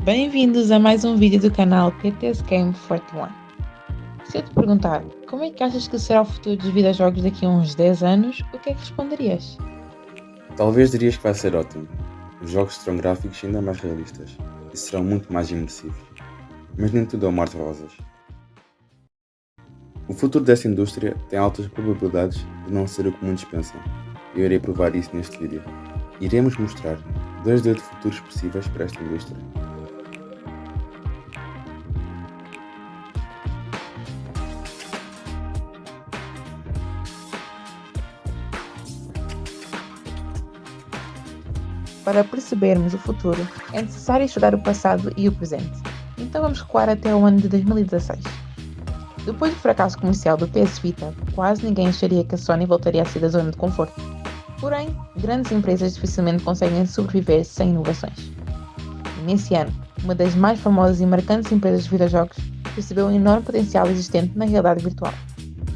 Bem-vindos a mais um vídeo do canal PTS Game 41. Se eu te perguntar como é que achas que será o futuro dos videojogos daqui a uns 10 anos, o que é que responderias? Talvez dirias que vai ser ótimo. Os jogos terão gráficos ainda mais realistas e serão muito mais imersivos. Mas nem tudo é um mar de rosas. O futuro desta indústria tem altas probabilidades de não ser o que muitos pensam, e eu irei provar isso neste vídeo. Iremos mostrar 8 futuros possíveis para esta indústria. Para percebermos o futuro, é necessário estudar o passado e o presente. Então vamos recuar até o ano de 2016. Depois do fracasso comercial do PS Vita, quase ninguém acharia que a Sony voltaria a ser da zona de conforto. Porém, grandes empresas dificilmente conseguem sobreviver sem inovações. E nesse ano, uma das mais famosas e marcantes empresas de videojogos percebeu um enorme potencial existente na realidade virtual.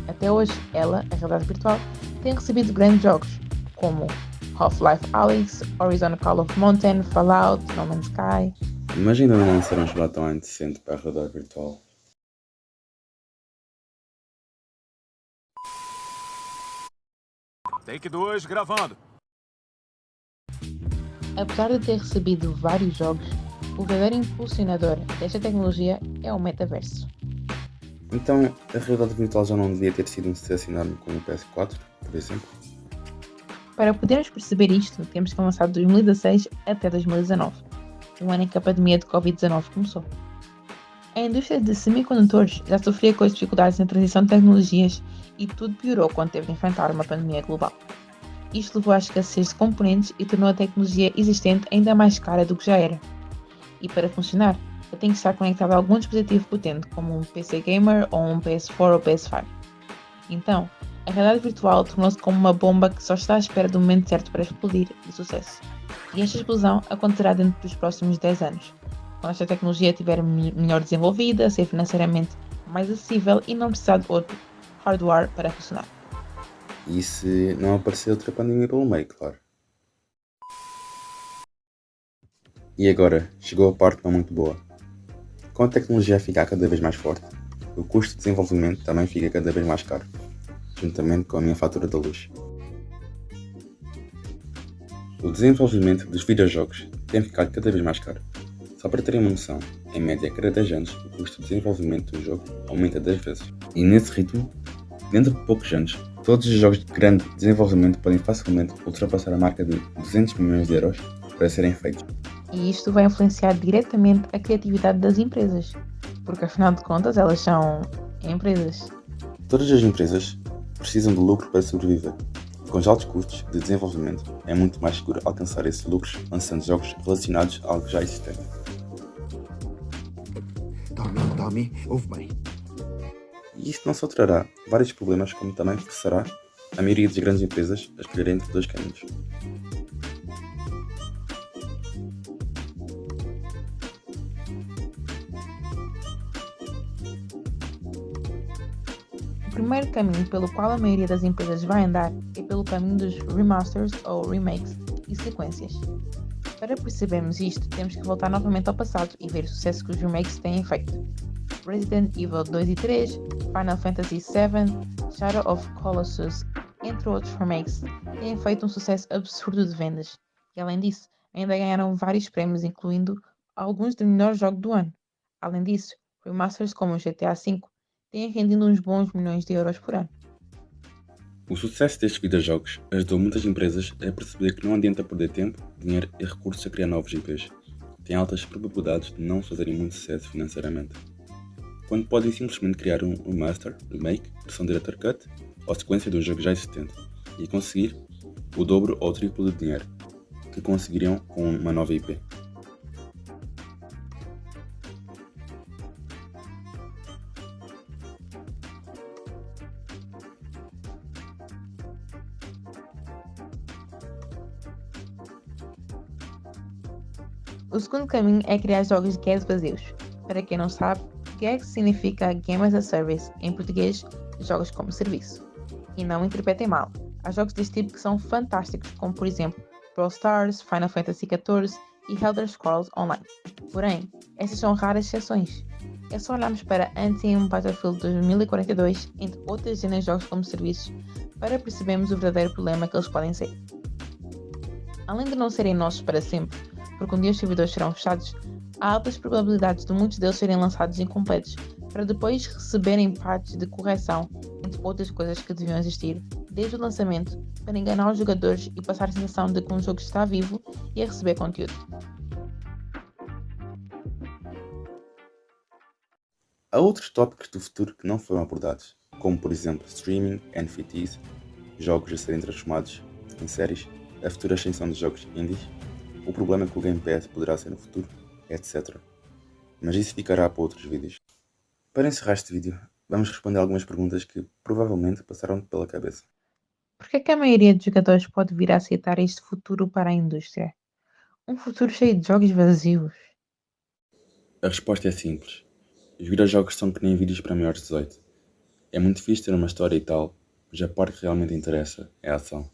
Até hoje, ela, a realidade virtual, tem recebido grandes jogos, como Half-Life Alyx, Horizon Call of Mountain, Fallout, No Man's Sky. Imagina não lançar um jogo tão indecente para a realidade virtual. Take 2, gravando. Apesar de ter recebido vários jogos, o verdadeiro impulsionador desta tecnologia é o metaverso. Então, a realidade virtual já não devia ter sido um sucesso enorme como o PS4, por exemplo? Para podermos perceber isto, temos que avançar de 2016 até 2019, o ano em que a pandemia de Covid-19 começou. A indústria de semicondutores já sofria com as dificuldades na transição de tecnologias e tudo piorou quando teve de enfrentar uma pandemia global. Isto levou à escassez de componentes e tornou a tecnologia existente ainda mais cara do que já era. E para funcionar, ela tem que estar conectada a algum dispositivo potente, como um PC gamer ou um PS4 ou PS5. Então, a realidade virtual tornou-se como uma bomba que só está à espera do momento certo para explodir de sucesso. E esta explosão acontecerá dentro dos próximos 10 anos, quando esta tecnologia estiver melhor desenvolvida, ser financeiramente mais acessível e não precisar de outro hardware para funcionar. E se não aparecer outra pandemia pelo meio, claro. E agora, chegou a parte não muito boa. Com a tecnologia a ficar cada vez mais forte, o custo de desenvolvimento também fica cada vez mais caro, juntamente com a minha fatura da luz. O desenvolvimento dos videojogos tem ficado cada vez mais caro. Só para terem uma noção, em média a cada 10 anos o custo de desenvolvimento do jogo aumenta 10 vezes. E nesse ritmo, dentro de poucos anos, todos os jogos de grande desenvolvimento podem facilmente ultrapassar a marca de 200 milhões de euros para serem feitos. E isto vai influenciar diretamente a criatividade das empresas, porque afinal de contas elas são empresas. Todas as empresas precisam de lucro para sobreviver. Com os altos custos de desenvolvimento, é muito mais seguro alcançar esses lucros lançando jogos relacionados a algo já existente. Tommy, ouve bem. E isto não só trará vários problemas, como também forçará a maioria das grandes empresas a escolher entre dois caminhos. O primeiro caminho pelo qual a maioria das empresas vai andar é pelo caminho dos remasters ou remakes e sequências. Para percebermos isto, temos que voltar novamente ao passado e ver o sucesso que os remakes têm feito. Resident Evil 2 e 3, Final Fantasy VII, Shadow of Colossus, entre outros remakes, têm feito um sucesso absurdo de vendas. E além disso, ainda ganharam vários prémios, incluindo alguns de melhor jogo do ano. Além disso, remasters como o GTA V têm rendido uns bons milhões de euros por ano. O sucesso destes videojogos ajudou muitas empresas a perceber que não adianta perder tempo, dinheiro e recursos a criar novos IPs. Tem altas probabilidades de não fazerem muito sucesso financeiramente, quando podem simplesmente criar um remaster, remake, versão Director Cut ou sequência do jogo já existente e conseguir o dobro ou o triplo de dinheiro que conseguiriam com uma nova IP. O segundo caminho é criar jogos de gags vazios. Para quem não sabe, gags significa Game as a Service, em português, jogos como serviço. E não interpretem mal, há jogos deste tipo que são fantásticos, como por exemplo Brawl Stars, Final Fantasy XIV e Elder Scrolls Online. Porém, essas são raras exceções. É só olharmos para Anthem, Battlefield 2042, entre outras dezenas de jogos como serviços, para percebermos o verdadeiro problema que eles podem ser. Além de não serem nossos para sempre, porque um dia os servidores serão fechados, há altas probabilidades de muitos deles serem lançados incompletos, para depois receberem patches de correção, entre outras coisas que deviam existir, desde o lançamento, para enganar os jogadores e passar a sensação de que um jogo está vivo e a receber conteúdo. Há outros tópicos do futuro que não foram abordados, como por exemplo streaming, NFTs, jogos a serem transformados em séries, a futura ascensão de jogos indies, o problema que o Game Pass poderá ser no futuro, etc. Mas isso ficará para outros vídeos. Para encerrar este vídeo, vamos responder algumas perguntas que provavelmente passaram pela cabeça. Por que é que a maioria dos jogadores pode vir a aceitar este futuro para a indústria? Um futuro cheio de jogos vazios? A resposta é simples. Os videojogos são que nem vídeos para maiores de 18. É muito fixe ter uma história e tal, mas a parte que realmente interessa é a ação.